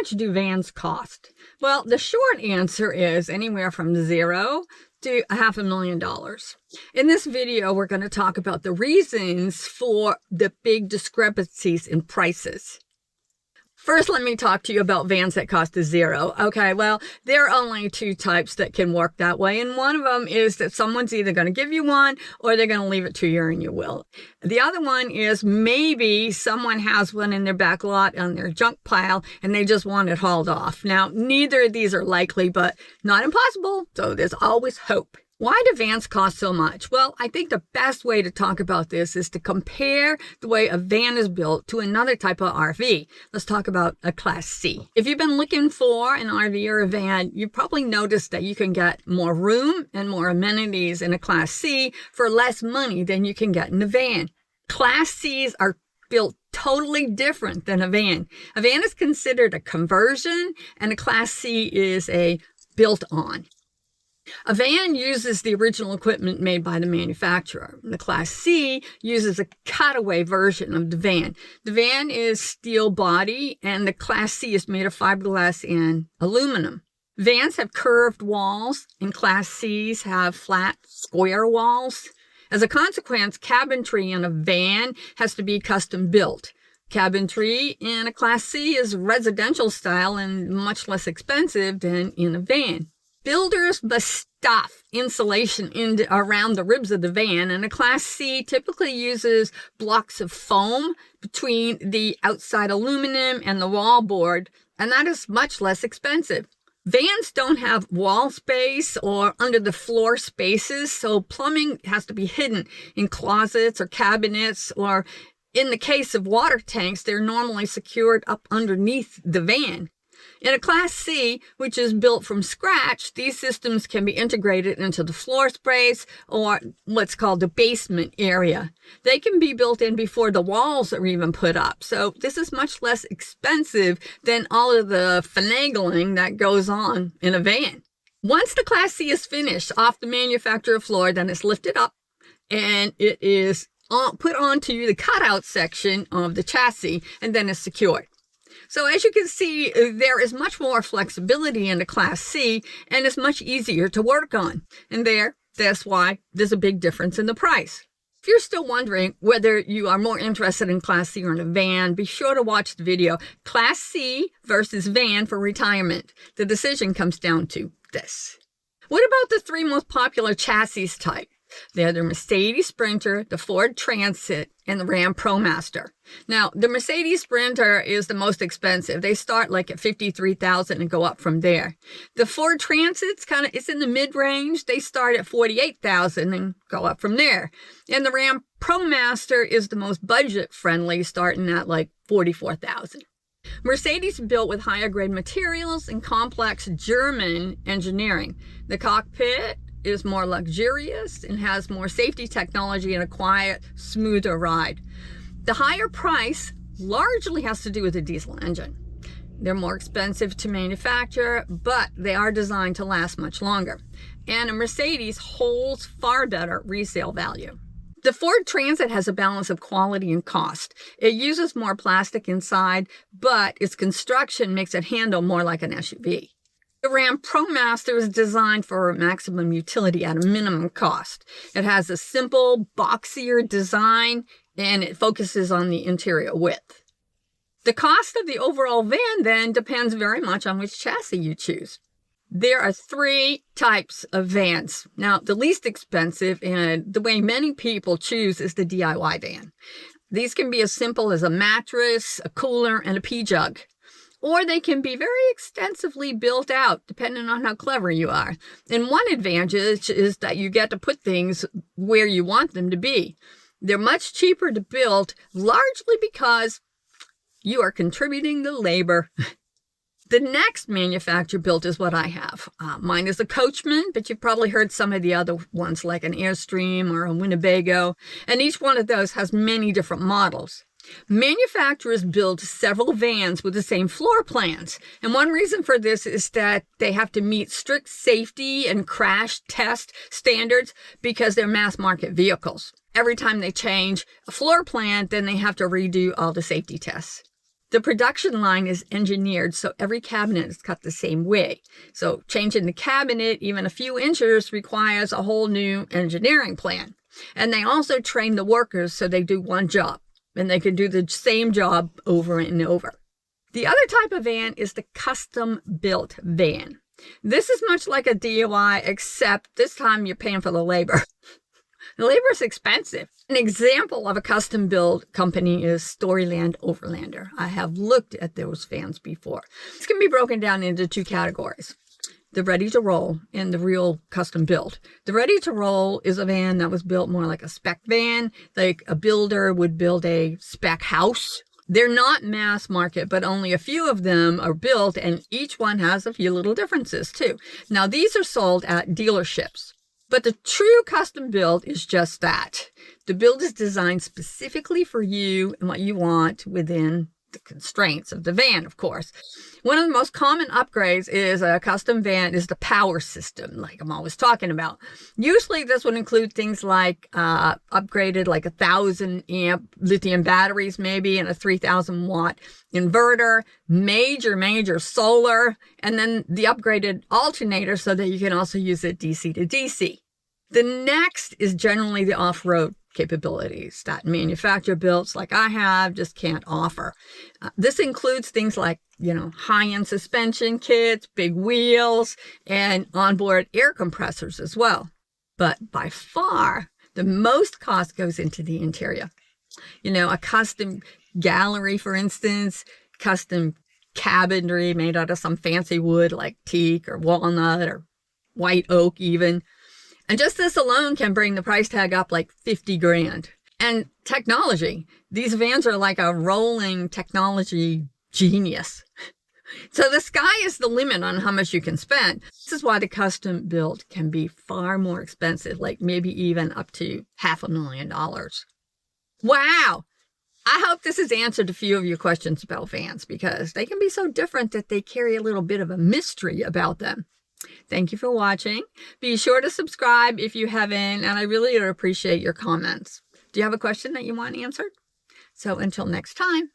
much do vans cost? Well, the short answer is anywhere from $0 to $500,000. In this video, we're going to talk about the reasons for the big discrepancies in prices. First, let me talk to you about vans that cost $0. Okay, well, there are only two types that can work that way, and one of them is that someone's either going to give you one or they're going to leave it to you and you will. The other one is maybe someone has one in their back lot on their junk pile and they just want it hauled off. Now, neither of these are likely, but not impossible, so there's always hope. Why do vans cost so much? Well, I think the best way to talk about this is to compare the way a van is built to another type of RV. Let's talk about a Class C. If you've been looking for an RV or a van, you've probably noticed that you can get more room and more amenities in a Class C for less money than you can get in a van. Class Cs are built totally different than a van. A van is considered a conversion, and a Class C is a built-on. A van uses the original equipment made by the manufacturer. The Class C uses a cutaway version of the van. The van is steel body, and the Class C is made of fiberglass and aluminum. Vans have curved walls, and Class Cs have flat, square walls. As a consequence, cabinetry in a van has to be custom built. Cabinetry in a Class C is residential style and much less expensive than in a van. Builders must stuff insulation around the ribs of the van, and a Class C typically uses blocks of foam between the outside aluminum and the wallboard, and that is much less expensive. Vans don't have wall space or under the floor spaces, so plumbing has to be hidden in closets or cabinets, or in the case of water tanks, they're normally secured up underneath the van. In a Class C, which is built from scratch, these systems can be integrated into the floor space or what's called the basement area. They can be built in before the walls are even put up. So this is much less expensive than all of the finagling that goes on in a van. Once the Class C is finished off the manufacturer floor, then it's lifted up and it is put onto the cutout section of the chassis, and then it's secured. So as you can see, there is much more flexibility in the Class C, and it's much easier to work on. And that's why there's a big difference in the price. If you're still wondering whether you are more interested in Class C or in a van, be sure to watch the video, Class C versus Van for Retirement. The decision comes down to this. What about the three most popular chassis type? They're the Mercedes Sprinter, the Ford Transit, and the Ram ProMaster. Now, the Mercedes Sprinter is the most expensive. They start like at $53,000 and go up from there. The Ford Transit's it's in the mid-range. They start at $48,000 and go up from there. And the Ram ProMaster is the most budget-friendly, starting at like $44,000. Mercedes built with higher grade materials and complex German engineering. The cockpit is more luxurious and has more safety technology and a quiet, smoother ride. The higher price largely has to do with the diesel engine. They're more expensive to manufacture, but they are designed to last much longer. And a Mercedes holds far better resale value. The Ford Transit has a balance of quality and cost. It uses more plastic inside, but its construction makes it handle more like an SUV. The Ram ProMaster is designed for maximum utility at a minimum cost. It has a simple, boxier design, and it focuses on the interior width. The cost of the overall van then depends very much on which chassis you choose. There are three types of vans. Now, the least expensive and the way many people choose is the DIY van. These can be as simple as a mattress, a cooler, and a pee jug. Or they can be very extensively built out, depending on how clever you are. And one advantage is that you get to put things where you want them to be. They're much cheaper to build, largely because you are contributing the labor. The next manufacturer built is what I have. Mine is a Coachman, but you've probably heard some of the other ones like an Airstream or a Winnebago. And each one of those has many different models. Manufacturers build several vans with the same floor plans. And one reason for this is that they have to meet strict safety and crash test standards because they're mass market vehicles. Every time they change a floor plan, then they have to redo all the safety tests. The production line is engineered so every cabinet is cut the same way. So changing the cabinet even a few inches requires a whole new engineering plan. And they also train the workers so they do one job and they can do the same job over and over. The other type of van is the custom built van. This is much like a DIY, except this time you're paying for the labor. The labor is expensive. An example of a custom build company is Storyland Overlander. I have looked at those vans before. This can be broken down into two categories: the ready to roll and the real custom build. The ready to roll is a van that was built more like a spec van, like a builder would build a spec house. They're not mass market, but only a few of them are built, and each one has a few little differences too. Now, these are sold at dealerships. But the true custom build is just that. The build is designed specifically for you and what you want within the constraints of the van, of course. One of the most common upgrades is a custom van is the power system, like I'm always talking about. Usually this would include things like upgraded like 1,000 amp lithium batteries maybe, and a 3,000 watt inverter, major solar, and then the upgraded alternator so that you can also use it DC to DC. The next is generally the off-road capabilities that manufacturer builds like I have just can't offer. This includes things like, high-end suspension kits, big wheels, and onboard air compressors as well. But by far, the most cost goes into the interior. A custom gallery, for instance, custom cabinetry made out of some fancy wood like teak or walnut or white oak even. And just this alone can bring the price tag up like 50 grand. And technology. These vans are like a rolling technology genius. So the sky is the limit on how much you can spend. This is why the custom build can be far more expensive, like maybe even up to $500,000. Wow. I hope this has answered a few of your questions about vans, because they can be so different that they carry a little bit of a mystery about them. Thank you for watching. Be sure to subscribe if you haven't, and I really appreciate your comments. Do you have a question that you want answered? So until next time.